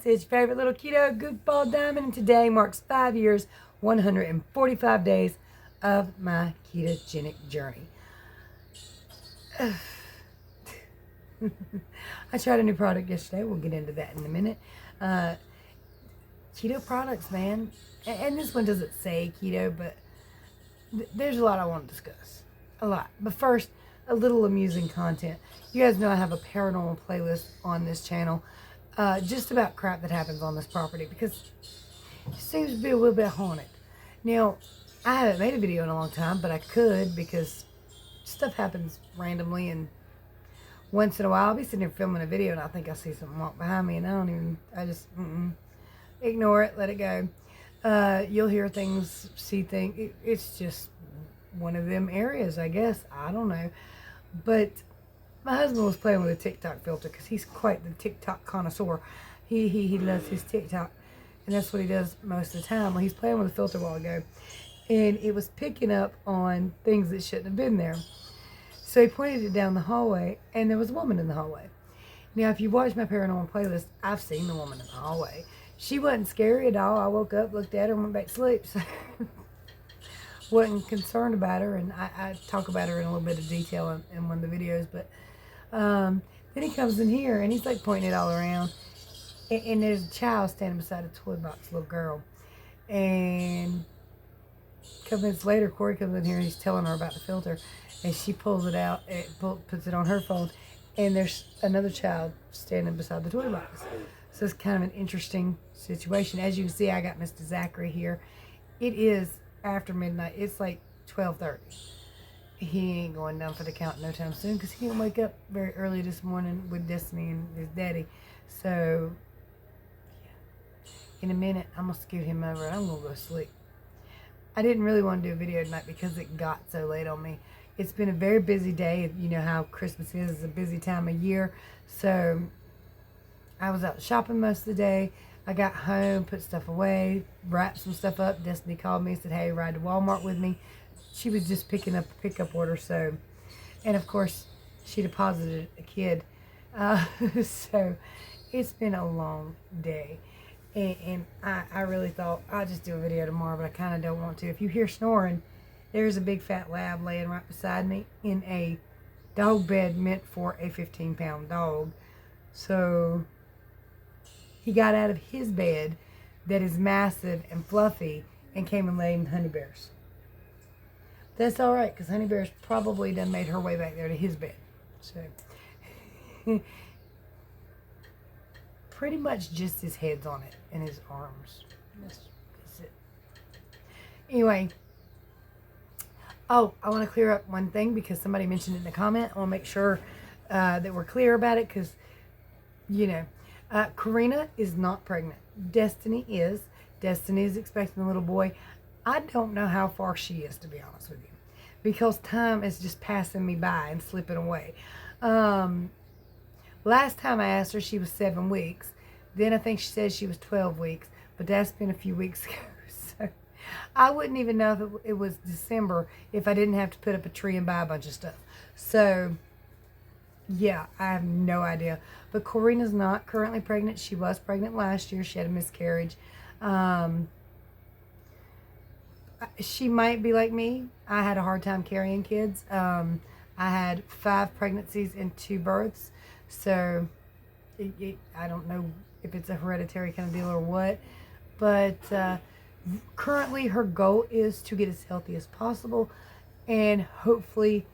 It's your favorite little keto goofball diamond, and today marks 5 years, 145 days of my ketogenic journey. I tried a new product yesterday. We'll get into that in a minute. Keto products, man. And this one doesn't say keto, but there's a lot I want to discuss. A lot. But first, a little amusing content. You guys know I have a paranormal playlist on this channel. Just about crap that happens on this property because it seems to be a little bit haunted. Now, I haven't made a video in a long time, but I could because stuff happens randomly, and once in a while I'll be sitting here filming a video and I think I see something walk behind me, and I just ignore it, let it go. You'll hear things, see things. It's just one of them areas, I guess. I don't know. But my husband was playing with a TikTok filter because he's quite the TikTok connoisseur. He loves his TikTok, and that's what he does most of the time. Well, he's playing with a filter a while ago, and it was picking up on things that shouldn't have been there. So he pointed it down the hallway, and there was a woman in the hallway. Now, if you watch my paranormal playlist, I've seen the woman in the hallway. She wasn't scary at all. I woke up, looked at her, and went back to sleep. So wasn't concerned about her, and I talk about her in a little bit of detail in one of the videos. But then he comes in here, and he's like pointing it all around. And there's a child standing beside a toy box, little girl. And a couple minutes later, Corey comes in here, and he's telling her about the filter. And she pulls it out, and puts it on her phone. And there's another child standing beside the toy box. So it's kind of an interesting situation. As you can see, I got Mr. Zachary here. It is after midnight. It's like 12:30. He ain't going down for the count no time soon because he didn't wake up very early this morning with Destiny and his daddy. So, yeah. In a minute, I'm going to scoot him over and I'm going to go to sleep. I didn't really want to do a video tonight because it got so late on me. It's been a very busy day. You know how Christmas is. It's a busy time of year. So, I was out shopping most of the day. I got home, put stuff away, wrapped some stuff up. Destiny called me and said, hey, ride to Walmart with me. She was just picking up a pickup order. So, and of course, she deposited a kid. So, it's been a long day. And I really thought I'll just do a video tomorrow, but I kind of don't want to. If you hear snoring, there's a big fat lab laying right beside me in a dog bed meant for a 15-pound dog. So he got out of his bed that is massive and fluffy and came and laid in Honey Bear's. That's all right, because Honey Bear's probably done made her way back there to his bed. So pretty much just his head's on it and his arms. That's it. Anyway. Oh, I want to clear up one thing because somebody mentioned it in the comment. I want to make sure that we're clear about it because, you know, Karina is not pregnant. Destiny is. Destiny is expecting a little boy. I don't know how far she is, to be honest with you, because time is just passing me by and slipping away. Last time I asked her, she was 7 weeks. Then I think she said she was 12 weeks, but that's been a few weeks ago. So I wouldn't even know if it was December if I didn't have to put up a tree and buy a bunch of stuff. So yeah, I have no idea. But Corina's not currently pregnant. She was pregnant last year. She had a miscarriage. She might be like me. I had a hard time carrying kids. I had 5 pregnancies and 2 births. So I don't know if it's a hereditary kind of deal or what. But currently her goal is to get as healthy as possible and hopefully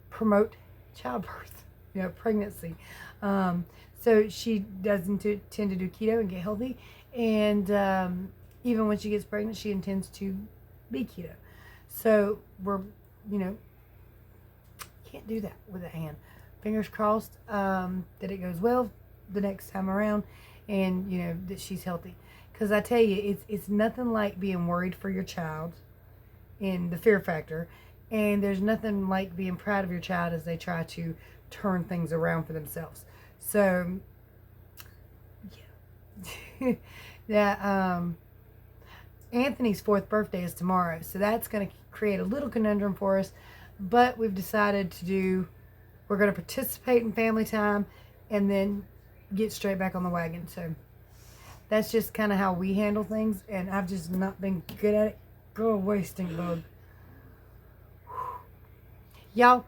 promote childbirth, pregnancy. So she doesn't tend to do keto and get healthy. And even when she gets pregnant, she intends to be keto. So we're, can't do that with a hand. Fingers crossed that it goes well the next time around and, that she's healthy. Because I tell you, it's nothing like being worried for your child in the fear factor. And there's nothing like being proud of your child as they try to turn things around for themselves. So, yeah. Anthony's 4th birthday is tomorrow. So that's going to create a little conundrum for us. But we've decided we're going to participate in family time. And then get straight back on the wagon. So that's just kind of how we handle things, and I've just not been good at it. Go away, stink bug. Y'all,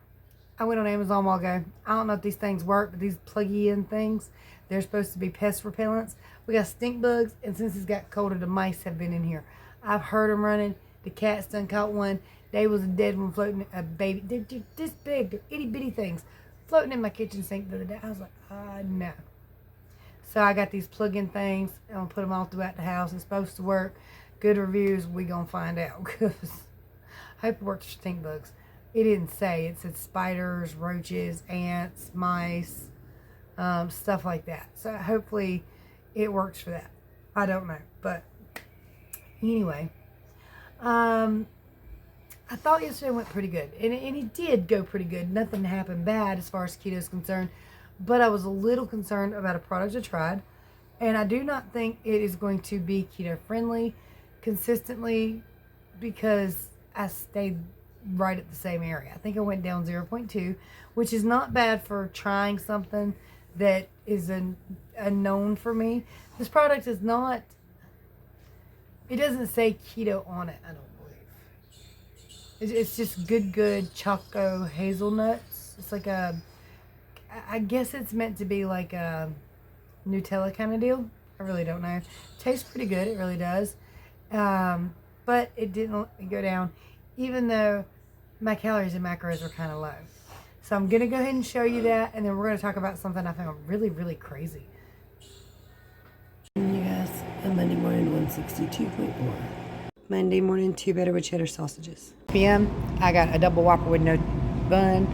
I went on Amazon a while ago. I don't know if these things work, but these plug-in things, they're supposed to be pest repellents. We got stink bugs, and since it's got colder, the mice have been in here. I've heard them running. The cat's done caught one. There was a dead one floating, a baby. They're this big. They're itty-bitty things floating in my kitchen sink the other day. I was like, no. So I got these plug-in things. I'm going to put them all throughout the house. It's supposed to work. Good reviews. We going to find out. Because I hope it works for stink bugs. It didn't say. It said spiders, roaches, ants, mice, stuff like that. So hopefully it works for that. I don't know. But anyway, I thought yesterday went pretty good. And it did go pretty good. Nothing happened bad as far as keto is concerned. But I was a little concerned about a product I tried. And I do not think it is going to be keto friendly consistently because I stayed right at the same area. I think I went down 0.2, which is not bad for trying something that is unknown for me. This product is not, it doesn't say keto on it, I don't believe. It's just good choco hazelnuts. It's like I guess it's meant to be like a Nutella kind of deal. I really don't know. Tastes pretty good. It really does. But it didn't go down, even though my calories and macros are kind of low. So I'm going to go ahead and show you that, and then we're going to talk about something I found really, really crazy. You guys, a Monday morning 162.4. Monday morning, 2 better with cheddar sausages. PM, I got a double Whopper with no bun.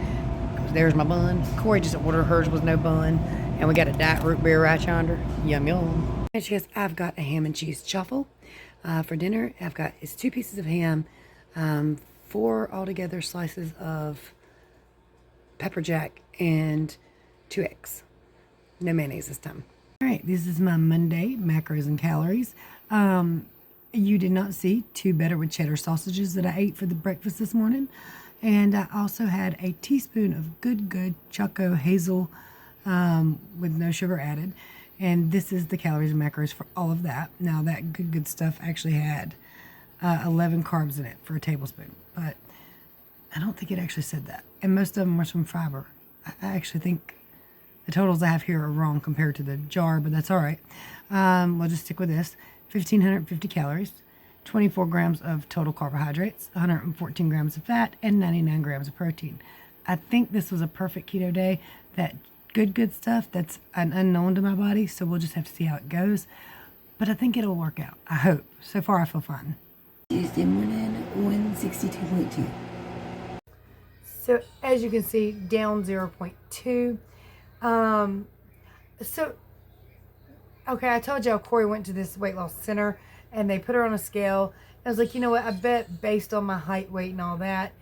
There's my bun. Corey just ordered hers with no bun. And we got a diet root beer right yonder. Yum, yum. And guys, I've got a ham and cheese chaffle for dinner. It's 2 pieces of ham, 4 altogether slices of pepper jack, and 2 eggs. No mayonnaise this time. All right, this is my Monday macros and calories. You did not see 2 better with cheddar sausages that I ate for the breakfast this morning. And I also had a teaspoon of good choco hazel with no sugar added. And this is the calories and macros for all of that. Now that good stuff actually had 11 carbs in it for a tablespoon. But I don't think it actually said that. And most of them were from fiber. I actually think the totals I have here are wrong compared to the jar, but that's all right. We'll just stick with this. 1,550 calories. 24 grams of total carbohydrates, 114 grams of fat, and 99 grams of protein. I think this was a perfect keto day. That good stuff, that's an unknown to my body, so we'll just have to see how it goes. But I think it'll work out. I hope. So far, I feel fine. Tuesday morning, 162.2. So, as you can see, down 0.2. Okay, I told y'all Corey went to this weight loss center, and they put her on a scale. I was like, you know what? I bet based on my height, weight, and all that,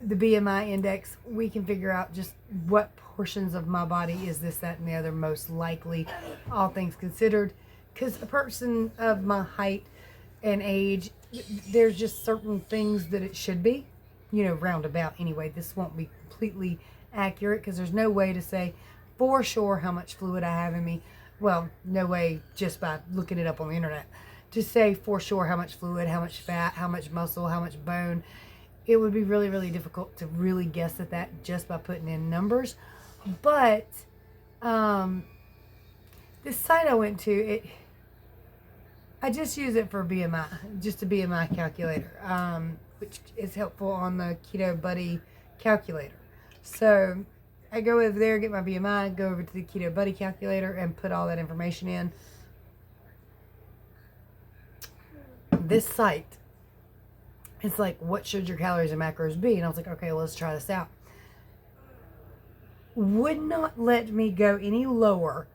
the BMI index, we can figure out just what portions of my body is this, that, and the other most likely, all things considered. Because a person of my height and age, there's just certain things that it should be, roundabout anyway. This won't be completely accurate because there's no way to say for sure how much fluid I have in me. Well, no way just by looking it up on the internet. To say for sure how much fluid, how much fat, how much muscle, how much bone. It would be really, really difficult to really guess at that just by putting in numbers. But this site I went to, I just use it for BMI, just a BMI calculator, which is helpful on the Keto Buddy calculator. So I go over there, get my BMI, go over to the Keto Buddy calculator, and put all that information in. This site, it's like, what should your calories and macros be? And I was like, okay, well, let's try this out. Would not let me go any lower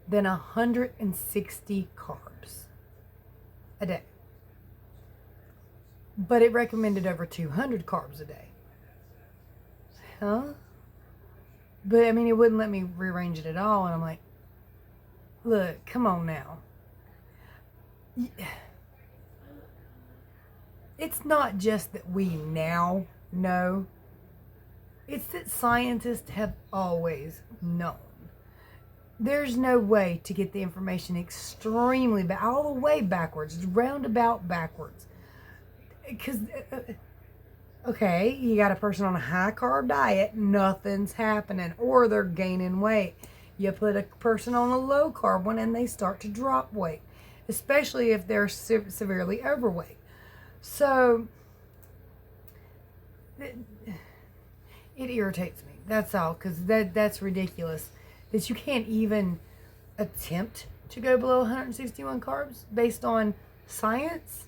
than 160 carbs a day. But it recommended over 200 carbs a day. Huh? But, I mean, it wouldn't let me rearrange it at all. And I'm like, look, come on now. It's not just that we now know. It's that scientists have always known. There's no way to get the information extremely all the way backwards, roundabout backwards. Because, okay, you got a person on a high carb diet, nothing's happening, or they're gaining weight. You put a person on a low carb one and they start to drop weight, especially if they're severely overweight. So, it irritates me. That's all, because that's ridiculous. That you can't even attempt to go below 161 carbs based on science.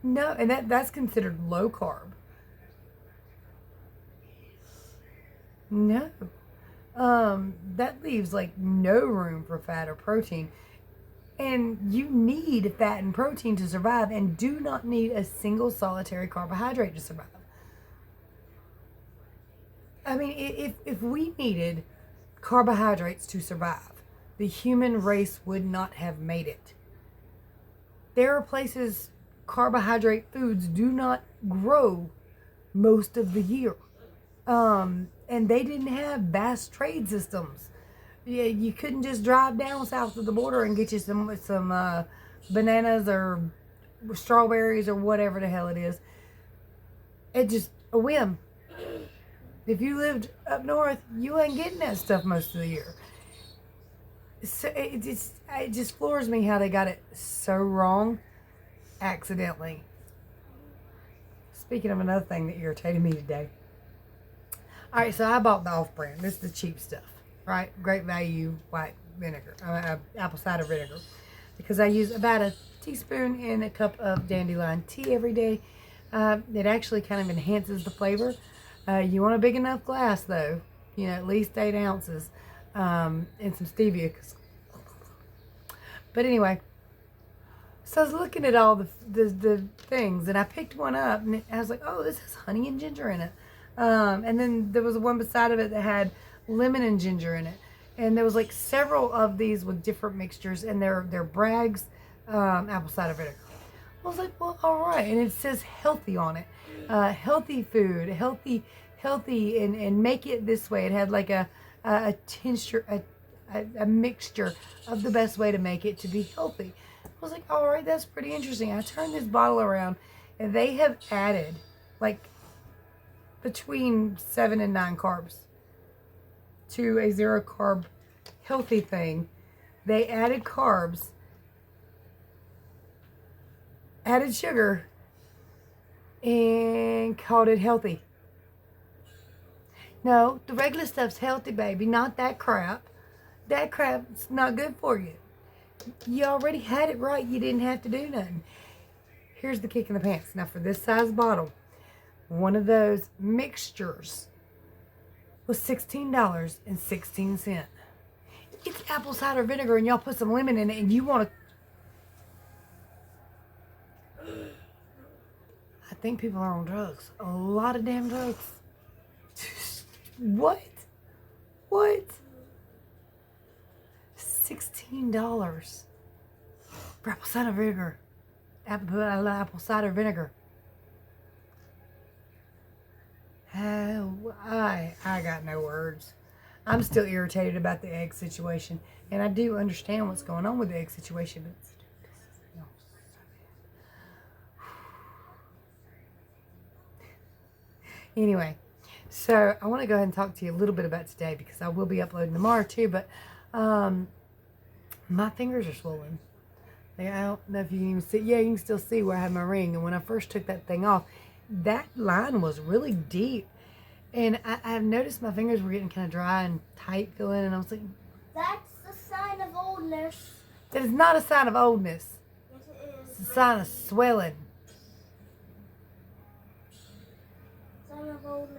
No, and that's considered low carb. No. That leaves like no room for fat or protein. And you need fat and protein to survive, and do not need a single solitary carbohydrate to survive. I mean, if we needed carbohydrates to survive, the human race would not have made it. There are places carbohydrate foods do not grow most of the year. And they didn't have vast trade systems. Yeah, you couldn't just drive down south of the border and get you some bananas or strawberries or whatever the hell it is. It's just a whim. If you lived up north, you ain't getting that stuff most of the year. So it just floors me how they got it so wrong accidentally. Speaking of another thing that irritated me today. All right, so I bought the off-brand. This is the cheap stuff, right? Great value white vinegar, apple cider vinegar, because I use about a teaspoon in a cup of dandelion tea every day. It actually kind of enhances the flavor. You want a big enough glass, though, at least 8 ounces, and some stevia. But anyway, so I was looking at all the things, and I picked one up, and I was like, oh, this has honey and ginger in it. And then there was one beside of it that had lemon and ginger in it. And there was like several of these with different mixtures, and they're Bragg's apple cider vinegar. I was like, well, all right. And it says healthy on it. Healthy food, healthy, and make it this way. It had like a tincture, a mixture of the best way to make it to be healthy. I was like, all right, that's pretty interesting. I turned this bottle around, and they have added like between 7 and 9 carbs to a 0 carb healthy thing. They added carbs, added sugar, and called it healthy. No, the regular stuff's healthy, baby, not that crap. That crap's not good for you. You already had it right. You didn't have to do nothing. Here's the kick in the pants. Now, for this size bottle, one of those mixtures was $16.16. It's apple cider vinegar, and y'all put some lemon in it, and you want to... I think people are on drugs. A lot of damn drugs. What? $16 for apple cider vinegar. Apple cider vinegar. I got no words. I'm still irritated about the egg situation, and I do understand what's going on with the egg situation, but it's anyway, so I want to go ahead and talk to you a little bit about today, because I will be uploading tomorrow too, but my fingers are swollen. Like, I don't know if you can even see. Yeah, you can still see where I have my ring, and when I first took that thing off, that line was really deep, and I've noticed my fingers were getting kind of dry and tight feeling, and I was like, that's a sign of oldness. that is not a sign of oldness. Yes, it is. It's a sign of swelling. Sign of oldness.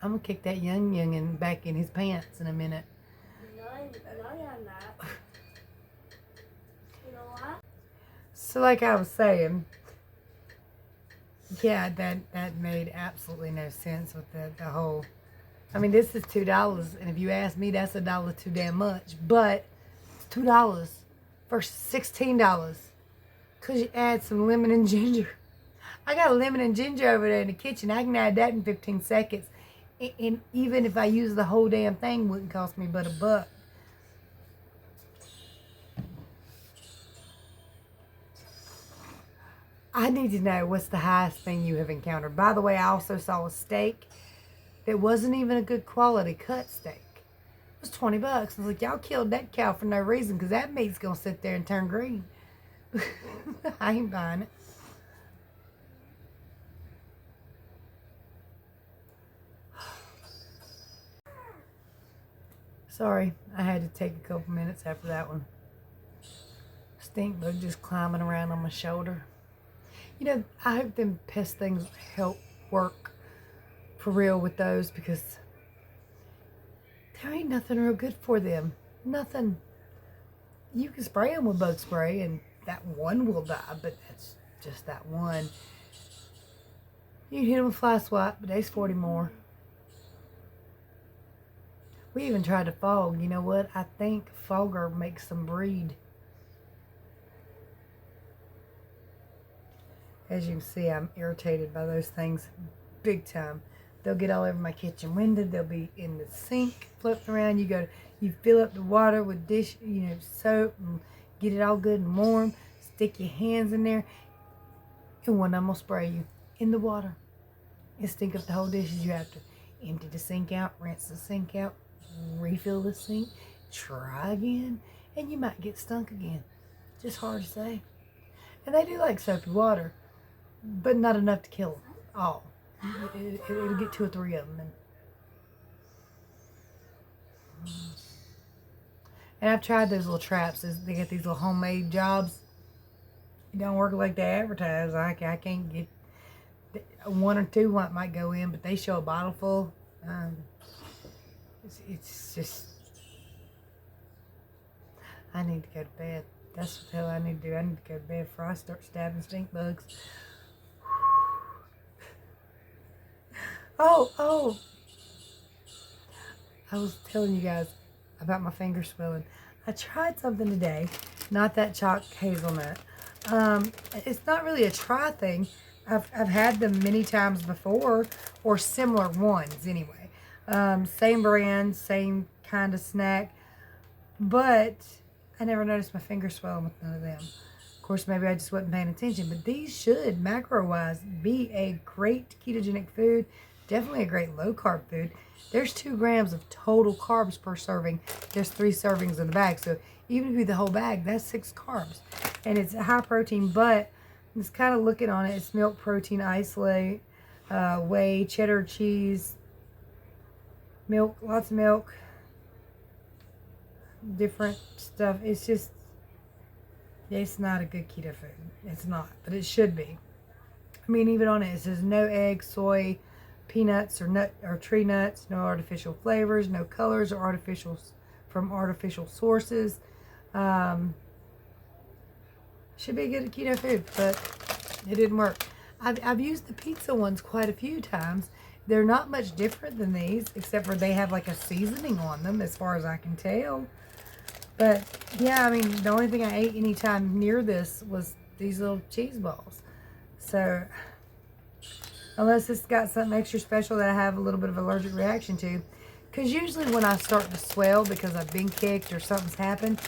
I'm gonna kick that youngin' back in his pants in a minute. No, you're not. You know what? So like I was saying, yeah, that made absolutely no sense with the whole. I mean, this is $2, and if you ask me, that's $1 too damn much. But it's $2 versus $16 because you add some lemon and ginger. I got lemon and ginger over there in the kitchen. I can add that in 15 seconds. And even if I use the whole damn thing, wouldn't cost me but $1. I need to know what's the highest thing you have encountered. By the way, I also saw a steak that wasn't even a good quality cut steak. It was $20. I was like, y'all killed that cow for no reason because that meat's going to sit there and turn green. I ain't buying it. Sorry, I had to take a couple minutes after that one. Stink bug just climbing around on my shoulder. You know, I hope them pest things help work for real with those because there ain't nothing real good for them. Nothing. You can spray them with bug spray and that one will die, but that's just that one. You can hit them with fly swat, but there's 40 more. We even tried to fog. You know what? I think fogger makes them breed. As you can see, I'm irritated by those things big time. They'll get all over my kitchen window. They'll be in the sink floating around. You fill up the water with soap and get it all good and warm. Stick your hands in there, and one of them will spray you in the water. It stink up the whole dishes. You have to empty the sink out, rinse the sink out, refill the sink, try again, and you might get stunk again. Just hard to say. And they do like soapy water, but not enough to kill them all. It'll get 2 or 3 of them. And I've tried those little traps. They get these little homemade jobs. It don't work like they advertise. I can't get 1 or 2 might go in, but they show a bottle full. It's just, I need to go to bed. That's what the hell I need to do. I need to go to bed before I start stabbing stink bugs. Oh. I was telling you guys about my finger swelling. I tried something today. Not that chalk hazelnut. It's not really a try thing. I've had them many times before, or similar ones anyway. Same brand, same kind of snack. But I never noticed my fingers swelling with none of them. Of course, maybe I just wasn't paying attention. But these should, macro-wise, be a great ketogenic food. Definitely a great low-carb food. There's 2 grams of total carbs per serving. There's 3 servings in the bag. So even if you do the whole bag, that's 6 carbs. And it's a high protein, but just kind of looking on it, it's milk protein isolate, whey, cheddar cheese, milk, lots of milk, different stuff. It's just, it's not a good keto food. It's not, but it should be. I mean, even on it says no egg, soy, peanuts, or tree nuts, no artificial flavors, no colors or artificials from artificial sources. Should be a good keto food, but it didn't work. I've used the pizza ones quite a few times. They're not much different than these, except for they have like a seasoning on them, as far as I can tell. But yeah, I mean, the only thing I ate anytime near this was these little cheese balls. So unless it's got something extra special that I have a little bit of allergic reaction to, because usually when I start to swell because I've been kicked or something's happened,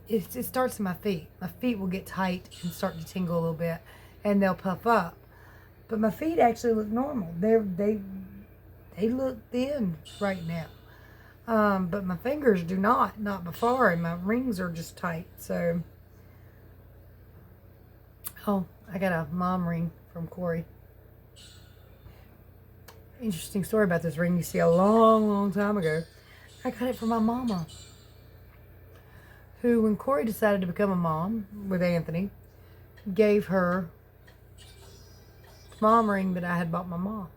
it starts in my feet. My feet will get tight and start to tingle a little bit, and they'll puff up. But my feet actually look normal. They look thin right now. But my fingers do not before, and my rings are just tight. So, oh, I got a mom ring from Corey. Interesting story about this ring. You see, a long time ago, I got it from my mama, who, when Corey decided to become a mom with Anthony, gave her the mom ring that I had bought my mom.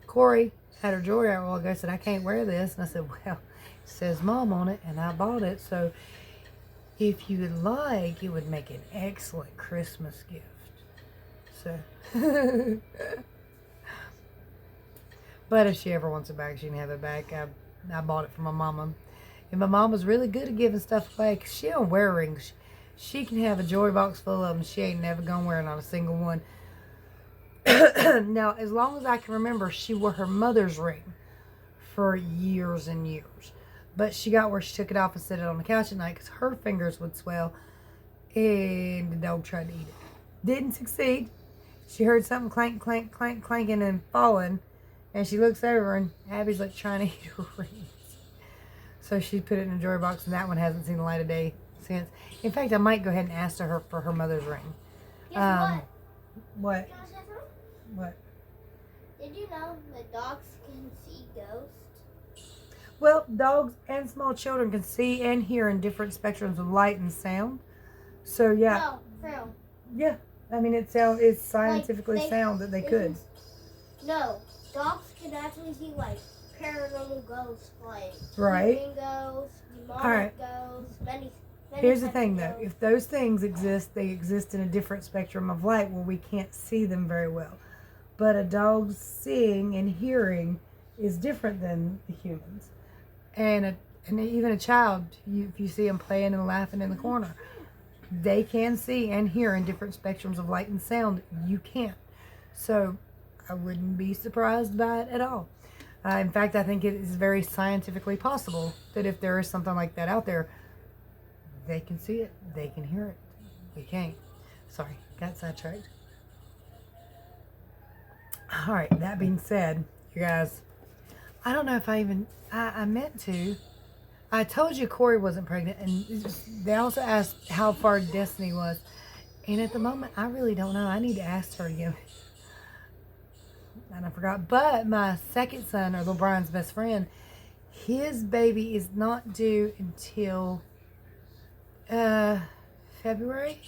Corey had her jewelry out a while ago, said, I can't wear this. And I said, well, it says mom on it, and I bought it. So if you would like, it would make an excellent Christmas gift. So, but if she ever wants it back, she can have it back. I bought it for my mama. And my mom was really good at giving stuff away, because she don't wear rings. She can have a jewelry box full of them. She ain't never gonna wear not a single one. Now, as long as I can remember, she wore her mother's ring for years and years. But she got where she took it off and set it on the couch at night because her fingers would swell, and the dog tried to eat it. Didn't succeed. She heard something clank, clank, clank, clanking and falling, and she looks over, and Abby's like trying to eat her rings. So she put it in a jewelry box, and that one hasn't seen the light of day since. In fact, I might go ahead and ask her for her mother's ring. Guess What? Can I say something? What? Did you know that dogs can see ghosts? Well, dogs and small children can see and hear in different spectrums of light and sound. So yeah, No, for real. yeah. I mean, it's scientifically Like, sound that they could. No, dogs can actually see like paranormal ghosts, like Right. living ghosts, demonic Alright. ghosts, many Here's the types thing, of though. ghosts. If those things exist, they exist in a different spectrum of light where we can't see them very well. But a dog's seeing and hearing is different than the humans. And even a child, if you see them playing and laughing in the corner, they can see and hear in different spectrums of light and sound. You can't. So I wouldn't be surprised by it at all. In fact, I think it is very scientifically possible that if there is something like that out there, they can see it, they can hear it. We can't. Sorry, got sidetracked. All right, that being said, you guys, I don't know if I meant to. I told you Corey wasn't pregnant, and they also asked how far Destiny was. And at the moment, I really don't know. I need to ask her again. And I forgot. But my second son, or little Brian's best friend, his baby is not due until February.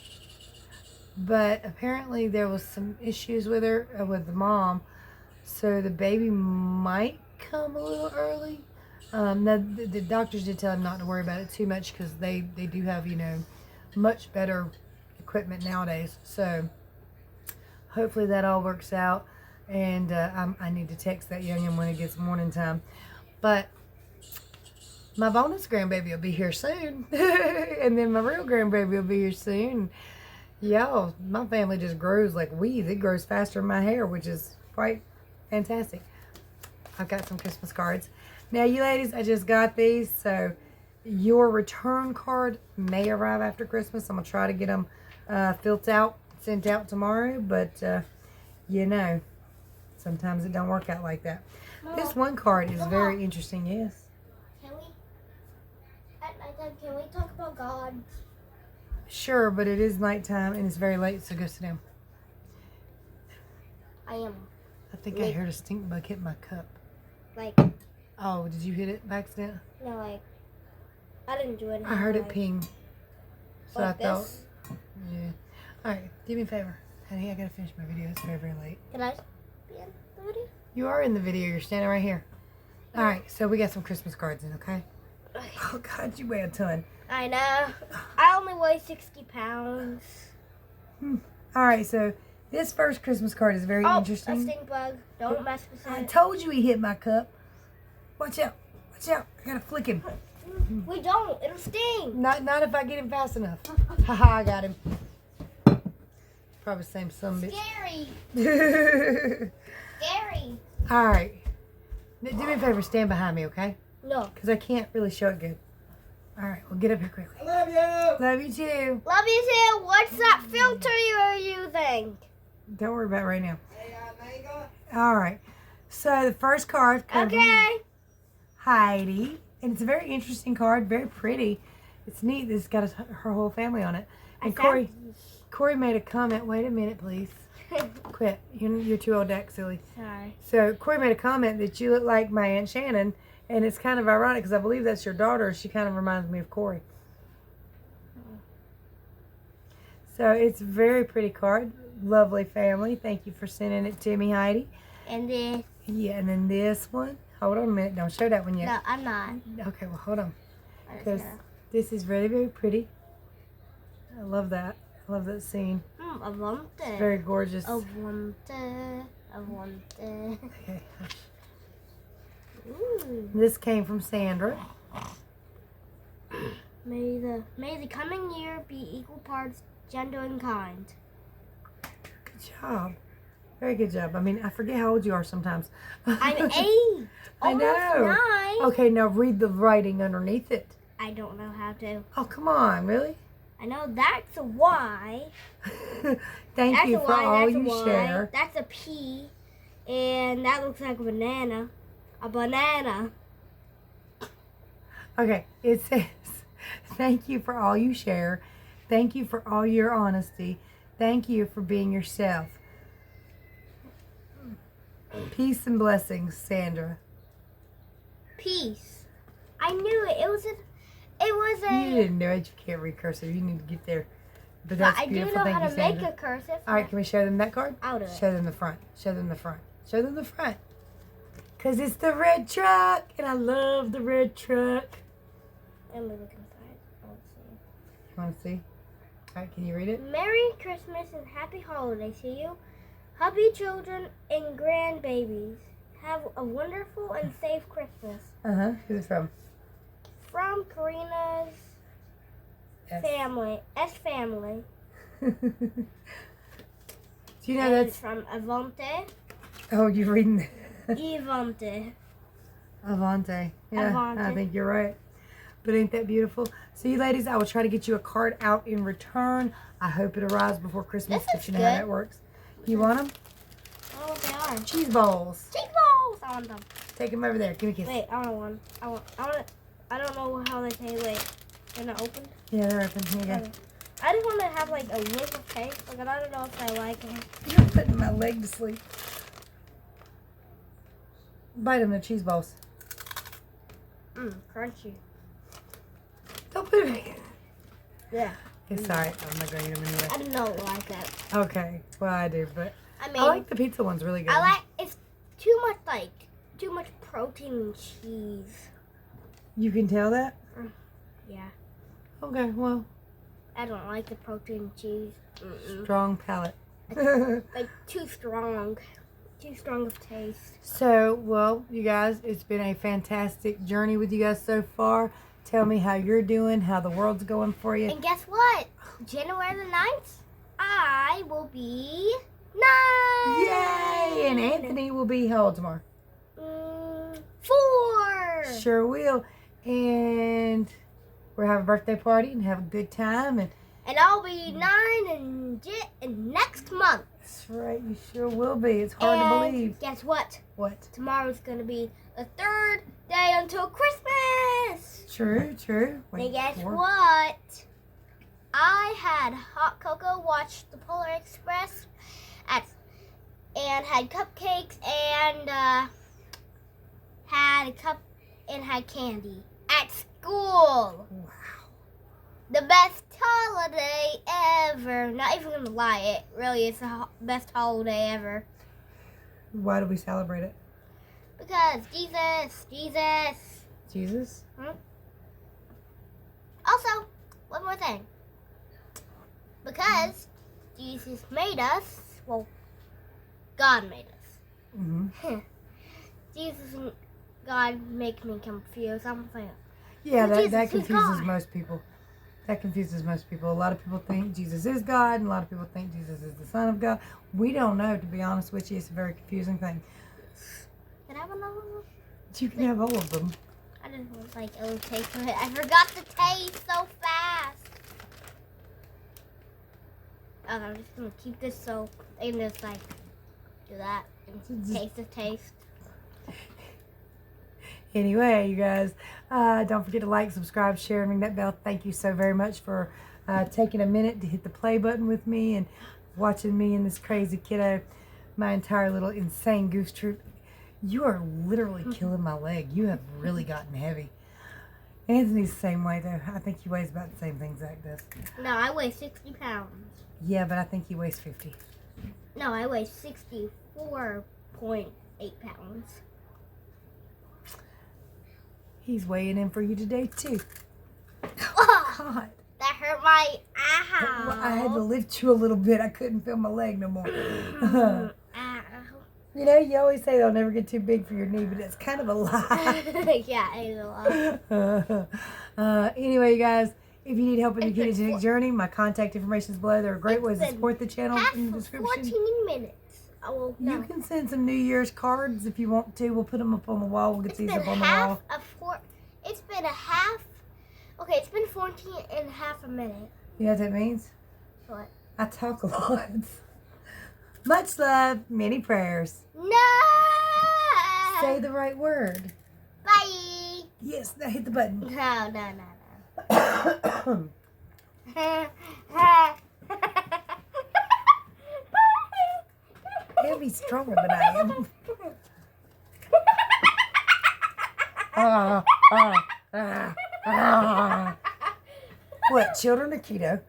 But apparently there was some issues with her, with the mom. So the baby might come a little early. Now, the doctors did tell him not to worry about it too much because they do have, much better equipment nowadays. So hopefully that all works out. And I need to text that youngin' when it gets morning time. But my bonus grandbaby will be here soon. And then my real grandbaby will be here soon. Y'all, my family just grows like weeds. It grows faster than my hair, which is quite fantastic. I've got some Christmas cards. Now, you ladies, I just got these, so your return card may arrive after Christmas. I'm going to try to get them sent out tomorrow, but, sometimes it don't work out like that. Mom, This one card is Mom. very interesting, yes. Can we, at nighttime, can we talk about God? Sure, but it is nighttime and it's very late, so go sit down. I am, I think I heard a stink bug hit my cup. like, Oh, did you hit it by accident? no, like, I didn't do anything. I heard it like, ping. So like I thought, this. yeah. Alright, do me a favor. Honey, I gotta finish my video. It's very, very late. Can I be in the video? You are in the video. You're standing right here. Alright, so we got some Christmas cards in, okay? Okay. Oh, God, you weigh a ton. I know. I only weigh 60 pounds. Alright, so this first Christmas card is very A interesting. stink bug. Don't mess with I it. told you he hit my cup. Watch out. Watch out. I gotta flick him. We don't. It'll sting. Not if I get him fast enough. Haha, I got him. Probably the same son bitch. Scary. Scary. Alright. Do me a favor, stand behind me, okay? No. Because I can't really show it good. Alright, well, get up here quickly. I love you. Love you too. Love you too. What's that filter you're using? Don't worry about it right now. Hey, now you go. Alright. So the first card comes from Okay. Heidi. And it's a very interesting card. Very pretty. It's neat. It's got her whole family on it. And Corey made a comment. Wait a minute, please. Quit. You're too old to act silly. Sorry. So Corey made a comment that you look like my Aunt Shannon. And it's kind of ironic because I believe that's your daughter. She kind of reminds me of Corey. So it's a very pretty card. Lovely family. Thank you for sending it to me, Heidi. And then, Yeah, and then this one. Hold on a minute. Don't show that one yet. no, I'm not. Okay, well, hold on. I just Because gotta- this is very, very pretty. I love that. I love that scene. I want it. Very gorgeous. I want it. I want it. Okay. Ooh. This came from Sandra. May the coming year be equal parts gentle and kind. Good job. Very good job. I mean, I forget how old you are sometimes. I'm 8. I Almost know. 9. Okay, now read the writing underneath it. I don't know how to. Oh, come on, really? I know that's a Y. Thank That's you a for Y. all That's a you Y. share. That's a P. And that looks like a banana. A banana. Okay, it says, thank you for all you share. Thank you for all your honesty. Thank you for being yourself. Peace and blessings, Sandra. Peace. I knew it. It was a. You didn't know it. You can't read cursive. You need to get there. But But that's I do beautiful. know Thank how you, to Sandra. make a cursive. All right, can we show them that card? I'll do it. Show them the front. Show them the front. Show them the front. Because it's the red truck. And I love the red truck. Let me look inside. Let's see. You want to see? All right, can you read it? Merry Christmas and Happy Holidays to you. Happy children and grandbabies. Have a wonderful and safe Christmas. Uh-huh. Who's it from? From Karina's S. family. S family. Do you know And that's... it's from Avante. Oh, you're reading... Avante. Avante. Yeah, Avante. I think you're right. But ain't that beautiful? So you ladies, I will try to get you a card out in return. I hope it arrives before Christmas, This but is you know how good. that works. You want them? Oh, what they are. Cheese balls. Cheese balls. I want them. Take them over there. Give me a kiss. Wait, I want one. I don't know how they taste. Wait, they're not open? Yeah, they're open. Here you go. Okay. I just want to have like a whiff of taste. Like, I don't know if I like it. You're putting my leg to sleep. Bite them, they're cheese balls. Crunchy. Don't put it back. Yeah. It's alright. I'm not going to eat them anyway. I don't like that. Okay. Well, I do, but I mean, I like the pizza ones really good. it's too much protein and cheese. You can tell that? Yeah. Okay, well, I don't like the protein and cheese. strong palate. Like too strong. Too strong of taste. So, well, you guys, it's been a fantastic journey with you guys so far. Tell me how you're doing, how the world's going for you. And guess what? January the 9th, I will be 9. Yay! And Anthony will be how old tomorrow? 4. Sure will. And we're having a birthday party and have a good time. And I'll be 9 in next month. that's right, you sure will be. It's hard to believe. Guess what? What? Tomorrow's gonna be the 3rd day until Christmas. True, true. And guess four. what? I had hot cocoa, watched the Polar Express, and had cupcakes and had candy at school. Wow. The best holiday ever. Not even gonna lie, it really is the best holiday ever. Why do we celebrate it? Because Jesus. Jesus? Also, one more thing. Because Jesus made us, well, God made us. Mm-hmm. Jesus and God make me confused. I'm like, Yeah, Well, Jesus that is confuses God. most people. That confuses most people. A lot of people think Jesus is God, and a lot of people think Jesus is the Son of God. We don't know, to be honest with you. It's a very confusing thing. can I have another one? You can have all of them. I just want like a little taste of it. I forgot the taste so fast. Oh, I'm just gonna keep this so I can just like do that and taste the taste. Anyway, you guys, don't forget to like, subscribe, share, and ring that bell. Thank you so very much for taking a minute to hit the play button with me and watching me and this crazy kiddo, my entire little insane goose troop. You are literally killing my leg. You have really gotten heavy. Anthony's the same way, though. I think he weighs about the same thing Zach does. No, I weigh 60 pounds. Yeah, but I think he weighs 50. No, I weigh 64.8 pounds. He's weighing in for you today, too. Oh, God. that hurt my ow. Well, I had to lift you a little bit. I couldn't feel my leg no more. Ow. You know, you always say they'll never get too big for your knee, but it's kind of a lie. Yeah, it's a lot. Anyway, you guys, if you need help in your It's been ketogenic journey, my contact information is below. There are great It's ways to been support the channel Half in the for description. 14 minutes. well, no. You can send some New Year's cards if you want to. We'll put them up on the wall. We'll get It's these been up on the half wall. of four. It's been a half. Okay, it's been 14 and a half a minute. You know what that means? What? I talk a lot. Much love, many prayers. No! Say the right word. Bye! Yes, now hit the button. No. He'll be stronger than I am. What, children or keto?